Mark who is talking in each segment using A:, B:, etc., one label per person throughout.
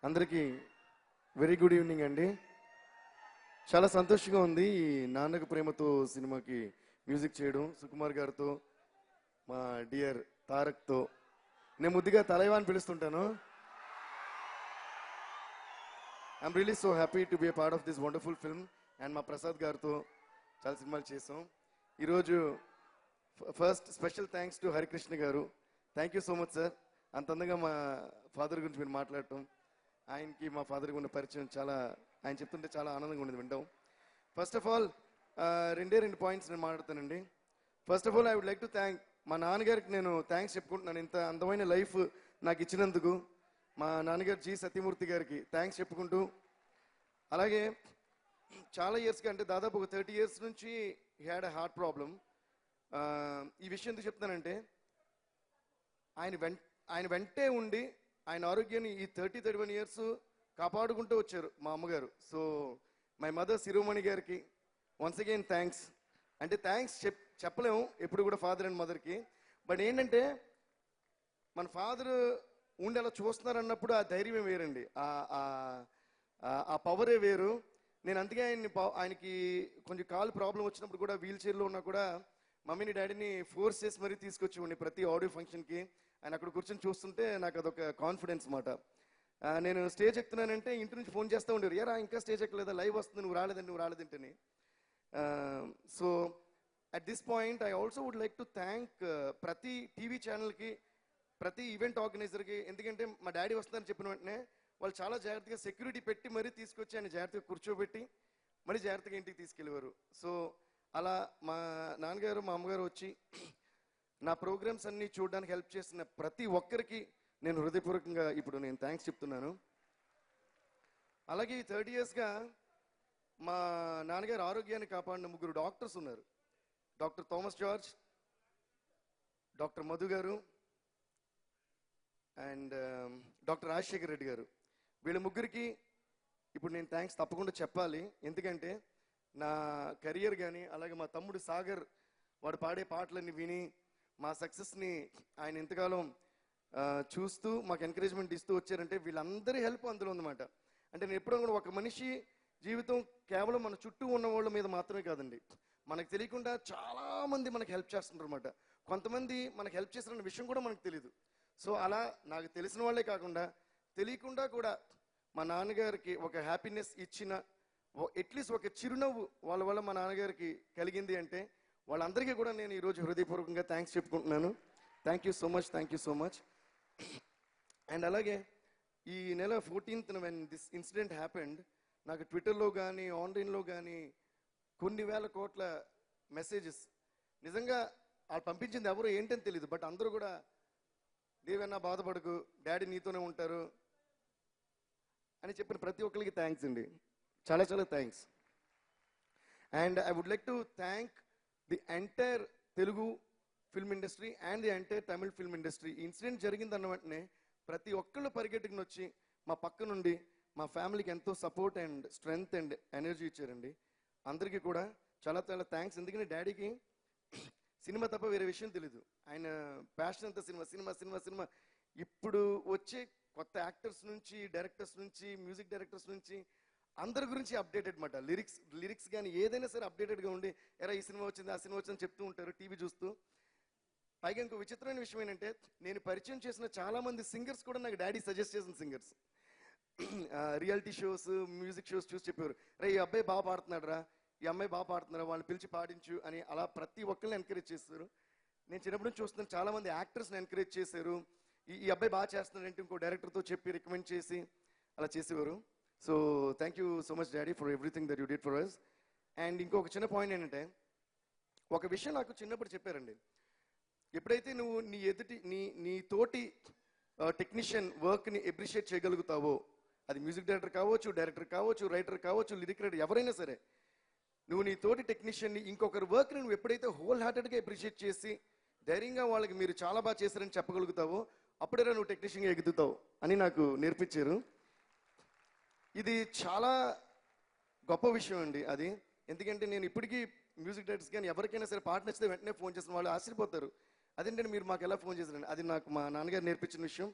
A: అందరికీ very good evening అండి. చాలా సంతోషంగా ఉంది ఈ నాన్నకు ప్రేమతో సినిమాకి మ్యూజిక్ చేయడం సుకుమార్ గారితో, మా డియర్ తారక్తో. నేను ముద్దుగా తలైవా అని పిలుస్తుంటాను. I'm really so happy to be a part of this wonderful film. And మా ప్రసాద్ గారితో చాలా సినిమాలు చేసాం. ఈరోజు first special thanks to Harikrishna garu. Thank you so much sir. అంత అందంగా మా ఫాదర్ గురించి మీరు మాట్లాడటం, ఆయనకి మా ఫాదర్కి ఉన్న పరిచయం చాలా, ఆయన చెప్తుంటే చాలా ఆనందంగా ఉండేది వింటాం. ఫస్ట్ ఆఫ్ ఆల్ రెండు పాయింట్స్ నేను మాట్లాడతానండి. First of all I would like to thank మా నాన్నగారికి. నేను థ్యాంక్స్ చెప్పుకుంటున్నాను ఇంత అందమైన లైఫ్ నాకు ఇచ్చినందుకు. మా నాన్నగారు జి సత్యమూర్తి గారికి థ్యాంక్స్ చెప్పుకుంటూ, అలాగే చాలా ఇయర్స్గా అంటే దాదాపు ఒక 30 years నుంచి హ్యాడ్ ఎ హార్ట్ ప్రాబ్లం. ఈ విషయం ఎందుకు చెప్తానంటే ఆయన వెంటే ఉండి ఆయన ఆరోగ్యాన్ని ఈ 30-31 years కాపాడుకుంటూ వచ్చారు మా అమ్మగారు. సో మై మదర్ శిరోమణి గారికి వన్స్ అగైన్ థ్యాంక్స్. అంటే థ్యాంక్స్ చెప్పలేము ఎప్పుడు కూడా ఫాదర్ అండ్ మదర్కి. బట్ ఏంటంటే మన ఫాదర్ ఉండి అలా చూస్తున్నారు అన్నప్పుడు ఆ ధైర్యమే వేరండి, ఆ పవరే వేరు. నేను అందుకే ఆయనకి కొంచెం కాలు ప్రాబ్లం వచ్చినప్పుడు కూడా వీల్ చైర్లో ఉన్నా కూడా మమ్మీని డాడీని ఫోర్స్ చేసి మరీ తీసుకొచ్చి ఉండి ప్రతి ఆడియో ఫంక్షన్కి ఆయన అక్కడ కూర్చొని చూస్తుంటే నాకు అదొక కాన్ఫిడెన్స్ మాట. నేను స్టేజ్ ఎక్కుతున్నానంటే ఇంటి నుంచి ఫోన్ చేస్తూ ఉండేవారు, యారా ఇంకా స్టేజ్ ఎక్కలేదా, లైవ్ వస్తుంది, నువ్వు రాలేదంటని. So at this point I also would like to thank ప్రతి టీవీ ఛానల్కి, ప్రతి ఈవెంట్ ఆర్గనైజర్కి. ఎందుకంటే మా డాడీ వస్తారని చెప్పిన వెంటనే వాళ్ళు చాలా జాగ్రత్తగా సెక్యూరిటీ పెట్టి మరీ తీసుకొచ్చి ఆయన జాగ్రత్తగా కూర్చోబెట్టి మరీ జాగ్రత్తగా ఇంటికి తీసుకెళ్ళేవారు. సో అలా మా నాన్నగారు మా అమ్మగారు వచ్చి నా ప్రోగ్రామ్స్ అన్నీ చూడడానికి హెల్ప్ చేసిన ప్రతి ఒక్కరికి నేను హృదయపూర్వకంగా ఇప్పుడు నేను థ్యాంక్స్ చెప్తున్నాను. అలాగే ఈ 30 yearsగా మా నాన్నగారు ఆరోగ్యాన్ని కాపాడిన 3 డాక్టర్స్ ఉన్నారు. Doctor Thomas George, doctor Madhu గారు అండ్ డాక్టర్ రాజశేఖర్ రెడ్డి గారు. వీళ్ళ 3కి ఇప్పుడు నేను థ్యాంక్స్ తప్పకుండా చెప్పాలి. ఎందుకంటే నా కెరియర్ కానీ, అలాగే మా తమ్ముడు సాగర్ వాడు పాడే పాటలన్నీ విని మా సక్సెస్ని ఆయన ఎంతకాలం చూస్తూ మాకు ఎంకరేజ్మెంట్ ఇస్తూ వచ్చారంటే వీళ్ళందరి హెల్ప్ అందులో ఉందన్నమాట. అంటే నేను ఎప్పుడూ కూడా ఒక మనిషి జీవితం కేవలం మన చుట్టూ ఉన్న వాళ్ళ మీద మాత్రమే కాదండి, మనకు తెలియకుండా చాలామంది మనకు హెల్ప్ చేస్తుంటారు అనమాట. కొంతమంది మనకు హెల్ప్ చేస్తున్న విషయం కూడా మనకు తెలియదు. సో అలా నాకు తెలిసిన వాళ్ళే కాకుండా తెలియకుండా కూడా మా నాన్నగారికి ఒక హ్యాపీనెస్ ఇచ్చిన, అట్లీస్ట్ ఒక చిరునవ్వు వాళ్ళ వల్ల మా నాన్నగారికి కలిగింది అంటే వాళ్ళందరికీ కూడా నేను ఈరోజు హృదయపూర్వకంగా థ్యాంక్స్ చెప్పుకుంటున్నాను. Thank you so much, thank you so much. And అలాగే ఈ నెల 14th when this incident happened, నాకు ట్విట్టర్లో కానీ ఆన్లైన్లో కానీ కొన్ని వేల కోట్ల మెసేజెస్. నిజంగా వాళ్ళు పంపించింది ఎవరు ఏంటని తెలియదు, బట్ అందరూ కూడా దేవన్నా బాధపడకు, డాడీ నీతోనే ఉంటారు అని చెప్పిన ప్రతి ఒక్కరికి థ్యాంక్స్ అండి, చాలా చాలా thanks. And I would like to thank the entire Telugu film industry and the entire Tamil film industry. ఈ ఇన్సిడెంట్ జరిగిందన్న వెంటనే ప్రతి ఒక్కళ్ళు పరిగెట్టుకుని వచ్చి మా పక్క నుండి మా ఫ్యామిలీకి ఎంతో support and strength and energy ఇచ్చారండి. అందరికీ కూడా చాలా చాలా థ్యాంక్స్. ఎందుకంటే డాడీకి సినిమా తప్ప వేరే విషయం తెలీదు. ఆయన ప్యాషన్ అంతా సినిమా సినిమా సినిమా సినిమా. ఇప్పుడు వచ్చే కొత్త యాక్టర్స్ నుంచి, డైరెక్టర్స్ నుంచి, మ్యూజిక్ డైరెక్టర్స్ నుంచి అందరి గురించి అప్డేటెడ్ మాట. లిరిక్స్ కానీ ఏదైనా సరే అప్డేటెడ్గా ఉండి ఎరా ఈ సినిమా వచ్చింది, ఆ సినిమా వచ్చిందని చెప్తూ ఉంటారు టీవీ చూస్తూ. పైగా ఇంకో విచిత్రమైన విషయం ఏంటంటే నేను పరిచయం చేసిన చాలామంది సింగర్స్ కూడా నాకు డాడీ సజెస్ట్ చేసిన singers. Reality shows, music shows చూసి చెప్పేవారు, రే ఈ అబ్బాయి బాగా పాడుతున్నాడు రా, ఈ అమ్మాయి బాగా పాడుతున్నారా, వాళ్ళని పిలిచి పాడించు అని. అలా ప్రతి ఒక్కరిని ఎంకరేజ్ చేస్తారు. నేను చిన్నప్పటి నుంచి చూస్తున్నాను చాలామంది యాక్టర్స్ని ఎంకరేజ్ చేశారు. ఈ అబ్బాయి బాగా చేస్తున్నాడంటే ఇంకో డైరెక్టర్తో చెప్పి రికమెండ్ చేసి అలా చేసేవారు. So thank you so much daddy for everything that you did for us. And ఇంకొక చిన్న పాయింట్ ఏంటంటే, ఒక విషయం నాకు చిన్నప్పుడు చెప్పారండి, ఎప్పుడైతే నువ్వు నీ తోటి టెక్నీషియన్ వర్క్ని అప్రిషియేట్ చేయగలుగుతావో, అది మ్యూజిక్ డైరెక్టర్ కావచ్చు, డైరెక్టర్ కావచ్చు, రైటర్ కావచ్చు, లిరిక్ రైటర్ ఎవరైనా సరే, నువ్వు నీ తోటి టెక్నీషియన్ని ఇంకొకరి వర్క్ని నువ్వు ఎప్పుడైతే హోల్ హార్టెడ్గా అప్రిషియేట్ చేసి ధైర్యంగా వాళ్ళకి మీరు చాలా బాగా చేశారని చెప్పగలుగుతావో అప్పుడే నువ్వు టెక్నీషియన్గా ఎగుతుతావు అని నాకు నేర్పించారు. ఇది చాలా గొప్ప విషయం అండి అది. ఎందుకంటే నేను ఇప్పటికీ మ్యూజిక్ డైరెక్టర్స్ కానీ ఎవరికైనా సరే పాట నచ్చితే వెంటనే ఫోన్ చేసిన వాళ్ళు ఆశ్చర్యపోతారు, అదేంటంటే మీరు మాకు ఎలా ఫోన్ చేశారండి. అది నాకు మా నాన్నగారు నేర్పించిన విషయం.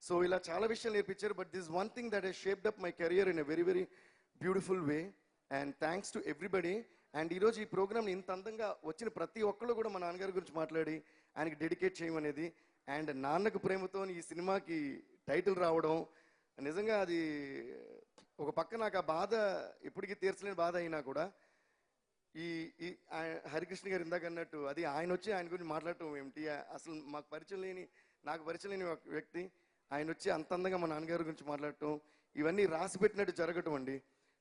A: సో ఇలా చాలా విషయాలు నేర్పించారు. But this one thing that he's shaped up my career in a very very beautiful way. And thanks to everybody. And ఈరోజు ఈ ప్రోగ్రామ్ని ఇంత అందంగా వచ్చిన ప్రతి ఒక్కళ్ళు కూడా మా నాన్నగారి గురించి మాట్లాడి ఆయనకి డెడికేట్ చేయమనేది, అండ్ నాన్నకు ప్రేమతో ఈ సినిమాకి టైటిల్ రావడం నిజంగా అది ఒక పక్క నాకు ఆ బాధ ఎప్పటికీ తీర్చలేని బాధ అయినా కూడా ఈ ఈ హరికృష్ణ గారు ఇందాక అన్నట్టు అది ఆయన వచ్చి ఆయన గురించి మాట్లాడటం ఏమిటి, అసలు నాకు పరిచయం లేని ఒక వ్యక్తి ఆయన వచ్చి అంత అందంగా మా నాన్నగారి గురించి మాట్లాడటం, ఇవన్నీ రాసి పెట్టినట్టు జరగటం అండి.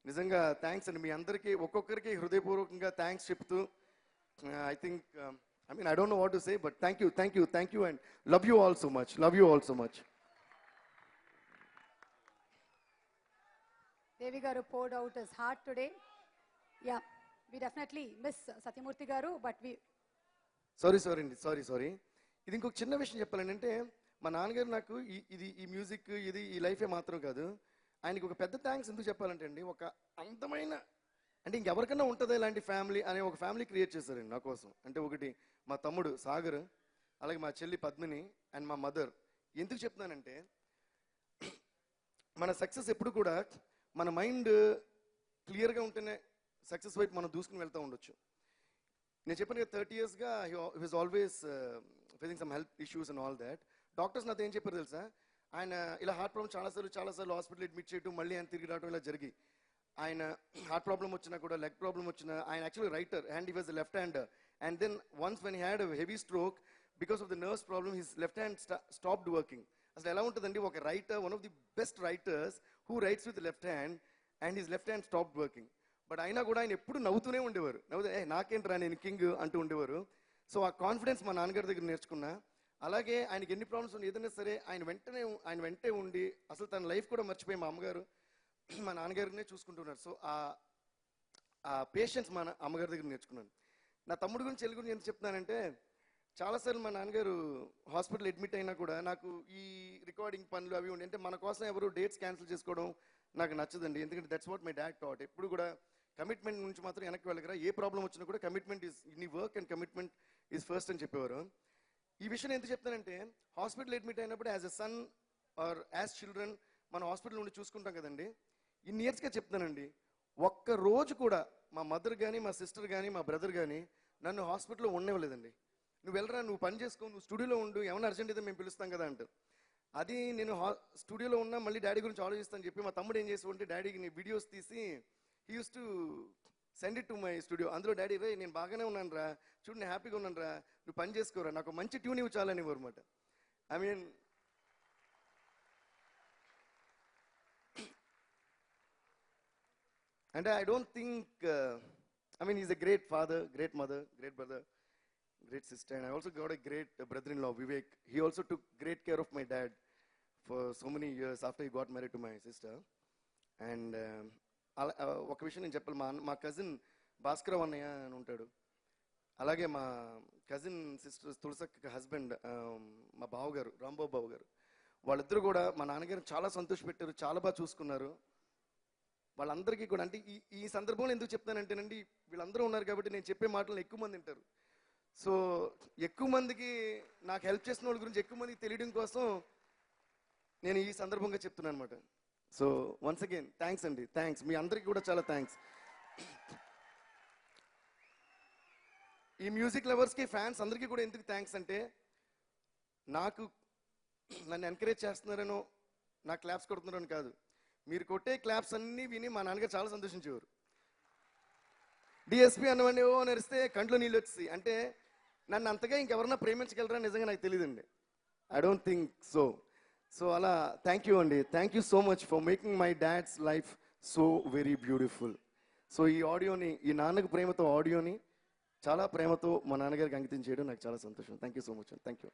A: నిజంగా థ్యాంక్స్ అండి. మీ అందరికీ ఒక్కొక్కరికి హృదయపూర్వకంగా థ్యాంక్స్ చెప్తూ I think I don't know what to say, but thank you, and love you all so much.
B: Devi garu poured out his heart today. Yeah, we definitely miss Satyamurthy garu, but we...
A: Sorry. ఇది ఇంకొక చిన్న విషయం చెప్పాలండి. అంటే మా నాన్నగారు నాకు ఈ మ్యూజిక్ ఈ లైఫే మాత్రం కాదు, ఆయనకి ఒక పెద్ద థ్యాంక్స్ ఎందుకు చెప్పాలంటే అండి, ఒక అందమైన అంటే ఇంకెవరికైనా ఉంటుందా ఇలాంటి ఫ్యామిలీ అనే ఒక ఫ్యామిలీ క్రియేట్ చేశారండి నా కోసం. అంటే ఒకటి మా తమ్ముడు సాగర్, అలాగే మా చెల్లి పద్మిని అండ్ మా మదర్. ఎందుకు చెప్తున్నానంటే మన సక్సెస్ ఎప్పుడు కూడా మన మైండ్ క్లియర్గా ఉంటేనే సక్సెస్ వైపు మనం దూసుకుని వెళ్తూ ఉండొచ్చు. నేను చెప్పాను కదా 30 yearsగా he was always facing some health issues and all that. Doctors నాతో ఏం చెప్పారు తెలుసా, ఆయన ఇలా హార్ట్ ప్రాబ్లమ్ చాలాసార్లు హాస్పిటల్ అడ్మిట్ చేయడం, మళ్ళీ ఆయన తిరిగి రావడం ఇలా జరిగి, ఆయన హార్ట్ ప్రాబ్లం వచ్చినా కూడా లెగ్ ప్రాబ్లం వచ్చినా, ఆయన actually writer and he was the left hander. And then once when he had a heavy stroke because of the nerves problem his left hand stopped working. అసలు ఎలా ఉంటుందండి, ఒక writer, one of the best writers who writes with left hand and his left hand stopped working. But అయినా కూడా ఆయన ఎప్పుడు నవ్వుతూనే ఉండేవారు. నాకేంట్రా నేను కింగ్ అంటూ ఉండేవారు. సో ఆ కాన్ఫిడెన్స్ మా నాన్నగారి దగ్గర నేర్చుకున్నా. అలాగే ఆయనకి ఎన్ని ప్రాబ్లమ్స్ ఉన్నాయి ఏదైనా సరే ఆయన వెంటే ఉండి అసలు తన లైఫ్ కూడా మర్చిపోయి మా అమ్మగారు మా నాన్నగారినే చూసుకుంటున్నారు. సో ఆ పేషెన్స్ మా అమ్మగారి దగ్గర నేర్చుకున్నాను. నా తమ్ముడు గురించి చెల్లి గురించి ఎంత చెప్తున్నానంటే, చాలాసార్లు మా నాన్నగారు హాస్పిటల్ అడ్మిట్ అయినా కూడా నాకు ఈ రికార్డింగ్ పనులు అవి ఉండి, అంటే మన కోసం ఎవరు డేట్స్ క్యాన్సిల్ చేసుకోవడం నాకు నచ్చదండి. ఎందుకంటే that's what my dad taught. ఎప్పుడు కూడా కమిట్మెంట్ నుంచి మాత్రం వెనక్కి వెళ్ళగరా, ఏ ప్రాబ్లం వచ్చినా కూడా కమిట్మెంట్ ఈజ్ నీ work and commitment is first అని చెప్పేవారు. ఈ విషయం ఎందుకు చెప్తానంటే, హాస్పిటల్ అడ్మిట్ అయినప్పుడు as a son or as children మనం హాస్పిటల్ నుండి చూసుకుంటాం కదండి. ఇన్ని ఇయర్స్గా చెప్తానండి, ఒక్క రోజు కూడా మా మదర్ కానీ మా సిస్టర్ కానీ మా బ్రదర్ కానీ నన్ను హాస్పిటల్లో ఉండేవలేదండి. నువ్వు వెళ్ళరా, నువ్వు పని చేసుకో, నువ్వు స్టూడియోలో ఉండు, ఏమైనా అర్జెంట్ అయితే మేము పిలుస్తాం కదా అంటారు. అది నేను స్టూడియోలో ఉన్నా మళ్ళీ డాడీ గురించి ఆలోచిస్తాను చెప్పి మా తమ్ముడు ఏం చేసేవాడంటే డాడీకి వీడియోస్ తీసి he use to send it to my studio. అందులో డాడీ రే నేను బాగానే ఉన్నాను రా, చూడు నేను హ్యాపీగా ఉన్నాను రా, నువ్వు పని చేసుకోరా, నాకు మంచి ట్యూన్ ఇవ్వు చాలనివ్వరు అనమాట. ఐ మీన్ అంటే I don't think, he's a great father, great mother, great brother, great sister, and I also got a great brother-in-law, Vivek. He also took great care of my dad for so many years after he got married to my sister. And ఒక విషయం నేను చెప్పాలి, మా cousin Bhaskar అన్నయ్య అని ఉంటాడు, అలాగే మా కజిన్ సిస్టర్ తులసక్క హస్బెండ్ మా బావగారు రాంబాబు బాబు గారు, వాళ్ళిద్దరూ కూడా మా నాన్నగారిని చాలా సంతోషపెట్టారు, చాలా బాగా చూసుకున్నారు. వాళ్ళందరికీ కూడా అంటే ఈ సందర్భంలో ఎందుకు చెప్తానంటేనండి, వీళ్ళందరూ ఉన్నారు కాబట్టి నేను చెప్పే మాటలు ఎక్కువ మంది వింటారు. సో ఎక్కువ మందికి నాకు హెల్ప్ చేసిన వాళ్ళ గురించి ఎక్కువ మందికి తెలియడం కోసం నేను ఈ సందర్భంగా చెప్తున్నాను అనమాట. సో వన్స్ అగైన్ థ్యాంక్స్ అండి, థ్యాంక్స్ మీ అందరికీ కూడా చాలా థ్యాంక్స్. ఈ మ్యూజిక్ లవర్స్కి ఫ్యాన్స్ అందరికీ కూడా ఎందుకు థ్యాంక్స్ అంటే, నన్ను ఎంకరేజ్ చేస్తున్నారనో నాకు క్లాప్స్ కొడుతున్నారని కాదు, మీరు కొట్టే క్లాప్స్ అన్నీ విని మా నాన్నగారు చాలా సంతోషించేవారు. డిఎస్పీ అన్నవాడిని ఓ నరిస్తే కంట్లో నీళ్ళు వచ్చి, అంటే నన్ను అంతగా ఇంకెవరన్నా ప్రేమించగలరా నిజంగా నాకు తెలియదండి. I don't think so. So అలా థ్యాంక్ యూ అండి, thank you so much for making my dad's life so very beautiful. So ఈ ఆడియోని, ఈ నాన్నకు ప్రేమతో ఆడియోని చాలా ప్రేమతో మా నాన్నగారికి అంకితం చేయడం నాకు చాలా సంతోషం. థ్యాంక్ యూ సో మచ్ అండి, థ్యాంక్ యూ.